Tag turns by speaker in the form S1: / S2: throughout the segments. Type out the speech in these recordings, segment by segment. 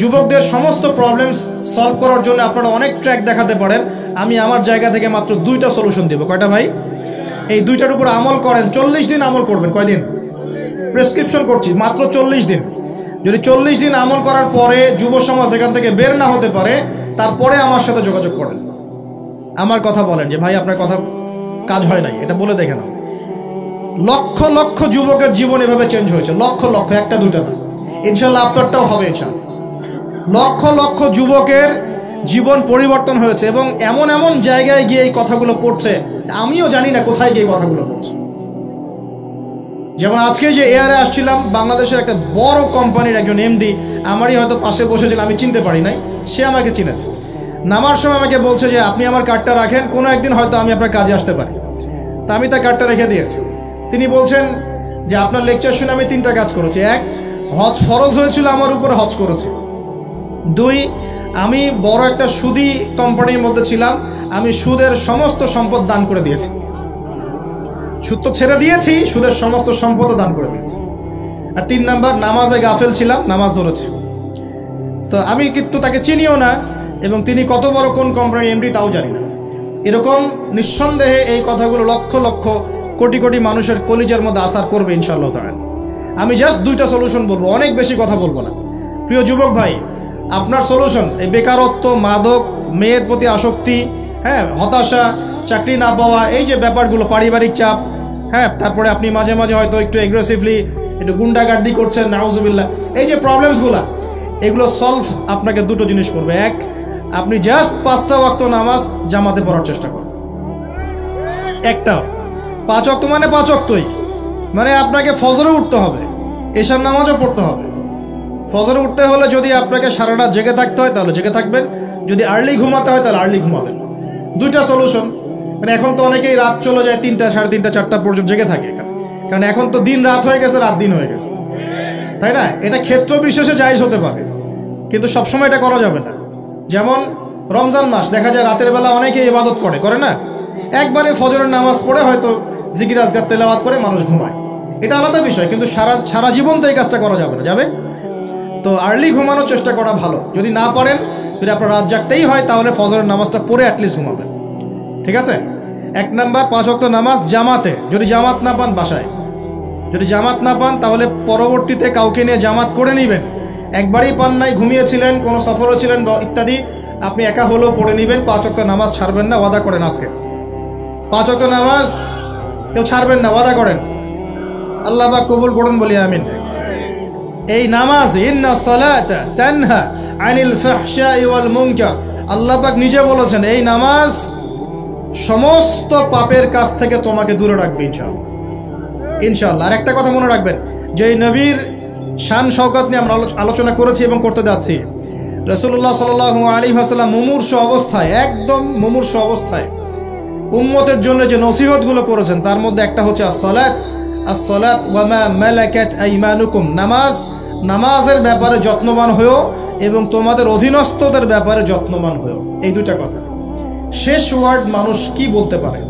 S1: যুবকদের সমস্ত problems solve করার জন্য আপনারা অনেক ট্র্যাক দেখাতে পারেন, আমি আমার জায়গা থেকে মাত্র 2টা সলিউশন দেব। কয়টা ভাই? এই 2টার উপর আমল করেন, 40 দিন আমল করবেন। কয়দিন? প্রেসক্রিপশন করছি, মাত্র 40 দিন। যদি 40 দিন আমল করার পরে যুব সমাজ এখান থেকে বের না হতে পারে, তারপরে আমার সাথে যোগাযোগ করেন, আমার কথা বলেন যে ভাই আপনার কথা কাজ হয় নাই, এটা বলে দেখে নাও। লক্ষ লক্ষ যুবকের জীবন এভাবে চেঞ্জ হয়েছে, লক্ষ লক্ষ, একটা দুটা না। ইনশাল্লাহ আপনারটাও হবে। ইনশাল্লাহ লক্ষ লক্ষ যুবকের জীবন পরিবর্তন হয়েছে এবং এমন এমন জায়গায় গিয়ে এই কথাগুলো পড়ছে, আমিও জানি না কোথায় গিয়ে কথাগুলো পড়ছে। যেমন আজকে যে এয়ারে আসছিলাম, বাংলাদেশের একটা বড় কোম্পানির একজন এমডি আমারই হয়তো পাশে বসেছিল, আমি চিনতে পারি নাই, সে আমাকে চিনেছে। নামার সময় আমাকে বলছে যে আপনি আমার কার্ডটা রাখেন, কোনো একদিন হয়তো আমি আপনার কাজে আসতে পারি। তা আমি তার কার্ডটা রেখে দিয়েছি। তিনি বলছেন যে আপনার লেকচার শুনে আমি 3টা কাজ করেছি। 1, হজ ফরজ হয়েছিল আমার উপরে, হজ করেছি। 2, আমি বড় একটা সুদী কোম্পানির মধ্যে ছিলাম, আমি সুদের সমস্ত সম্পদ দান করে দিয়েছি। সুদ তো ছেড়ে দিয়েছি, সুদের সমস্ত সম্পদও দান করে দিয়েছি। আর 3 নাম্বার, নামাজে গাফেল ছিলাম, নামাজ ধরেছি। তো আমি কিন্তু তাকে চিনিও না এবং তিনি কত বড় কোন কোম্পানির এমডি তাও জানি না। এরকম নিঃসন্দেহে এই কথাগুলো লক্ষ লক্ষ কোটি কোটি মানুষের কলিজার মধ্যে আসার করবে ইনশাআল্লাহ তাআলা। আমি জাস্ট 2টা সলিউশন বলবো, অনেক বেশি কথা বলবো না। প্রিয় যুবক ভাই, আপনার সলিউশন এই বেকারত্ব, মাদক, মেয়ের প্রতি আসক্তি, হ্যাঁ, হতাশা, চাকরি না পাওয়া, এই যে ব্যাপারগুলো, পারিবারিক চাপ, হ্যাঁ, তারপরে আপনি মাঝে মাঝে হয়তো একটু এগ্রেসিভলি একটু গুন্ডাগার্দি করছেন, নাউজুবিল্লাহ, এই যে প্রবলেমসগুলো, এগুলো সলভ আপনাকে 2টো জিনিস করবে। 1, আপনি জাস্ট 5টা ওয়াক্ত নামাজ জামাতে পড়ার চেষ্টা করুন। একটা 5 ওয়াক্ত মানে 5 ওয়াক্তই, মানে আপনাকে ফজরে উঠতে হবে, এশার নামাজও পড়তে হবে। ফজরে উঠতে হলে যদি আপনাকে সারা রাত জেগে থাকতে হয় তাহলে জেগে থাকবেন, যদি আর্লি ঘুমাতে হয় তাহলে আর্লি ঘুমাবেন। 2টা সলিউশন। মানে এখন তো অনেকেই রাত চলে যায় 3টা, 3:30, 4টা পর্যন্ত জেগে থাকে, কারণ এখন তো দিন রাত হয়ে গেছে, রাত দিন হয়ে গেছে, তাই না? এটা ক্ষেত্র বিশেষে জায়েজ হতে পারে, কিন্তু সবসময় এটা করা যাবে না। যেমন রমজান মাস, দেখা যায় রাতের বেলা অনেকে ইবাদত করে না, একবারে ফজরের নামাজ পড়ে হয়তো জিকির আজকার তেলাওয়াত করে মানুষ ঘুমায়, এটা আলাদা বিষয়, কিন্তু সারা জীবন তো এই কাজটা করা যাবে না, যাবে? তো আর্লি ঘুমানোর চেষ্টা করা ভালো। যদি না পারেন, যদি আপনার রাত জাগতেই হয়, তাহলে ফজরের নামাজটা পড়ে অ্যাটলিস্ট ঘুমাবেন, ঠিক আছে? 1 নাম্বার, 5 ওয়াক্ত নামাজ জামাতে। যদি জামাত না পান, বাসায়। যদি জামাত না পান, তাহলে পরবর্তীতে কাউকে নিয়ে জামাত করে নেবেন। একবারই পান নাই, ঘুমিয়েছিলেন, কোনো সফরও ছিলেন বা ইত্যাদি, আপনি একা হলেও পড়ে নেবেন। 5 ওয়াক্ত নামাজ ছাড়বেন না, ওয়াদা করেন আজকে। 5 ওয়াক্ত নামাজ কেউ ছাড়বেন না, ওয়াদা করেন। আল্লাহ পাক কবুল করুন, বলি আমিন। এই নামাজ, ইন্না সালাতা তানহা আনিল ফাহশাই ওয়াল মুনকার, আল্লাহ পাক নিজে বলেছেন এই নামাজ সমস্ত পাপের কাছ থেকে তোমাকে দূরে রাখবে ইনশাআল্লাহ, ইনশাআল্লাহ। আর একটা কথা মনে রাখবেন, যে নবীর শান শওকত নিয়ে আমরা আলোচনা করেছি এবং করতে যাচ্ছি, রাসূলুল্লাহ সাল্লাল্লাহু আলাইহি ওয়াসাল্লাম মুমূর্ষু অবস্থায়, একদম মুমূর্ষু অবস্থায় উম্মতের জন্য যে নসিহতগুলো করেছেন, তার মধ্যে একটা হচ্ছে আসসালাত ওয়া মা মালাকাত আইমানুকুম, নামাজের ব্যাপারে যত্নবান হয়েও এবং তোমাদের অধীনস্থদের ব্যাপারে যত্নবান হয়েও। এই 2টা কথা। শেষ ওয়ার্ড মানুষ কি বলতে পারে?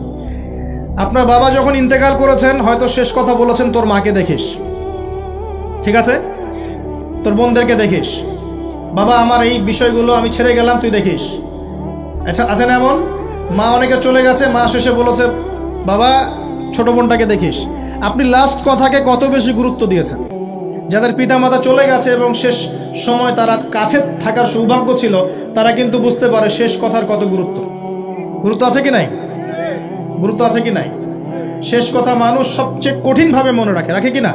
S1: আপনার বাবা যখন ইন্তেকাল করেছেন, হয়তো শেষ কথা বলেছেন তোর মাকে দেখিস, ঠিক আছে, তোর বোনদেরকে দেখিস, বাবা আমার এই বিষয়গুলো আমি ছেড়ে গেলাম, তুই দেখিস। আচ্ছা, আছে না এমন? মা অনেকে চলে গেছে, মা শেষে বলেছে বাবা ছোট বোনটাকে দেখিস। আপনি লাস্ট কথাকে কত বেশি গুরুত্ব দিয়েছেন? যাদের পিতামাতা চলে গেছে এবং শেষ সময় তারা কাছে থাকার সৌভাগ্য ছিল, তারা কিন্তু বুঝতে পারে শেষ কথার কত গুরুত্ব আছে কি নাই? গুরুত্ব আছে কি নাই? শেষ কথা মানুষ সবচেয়ে কঠিনভাবে মনে রাখে কি না?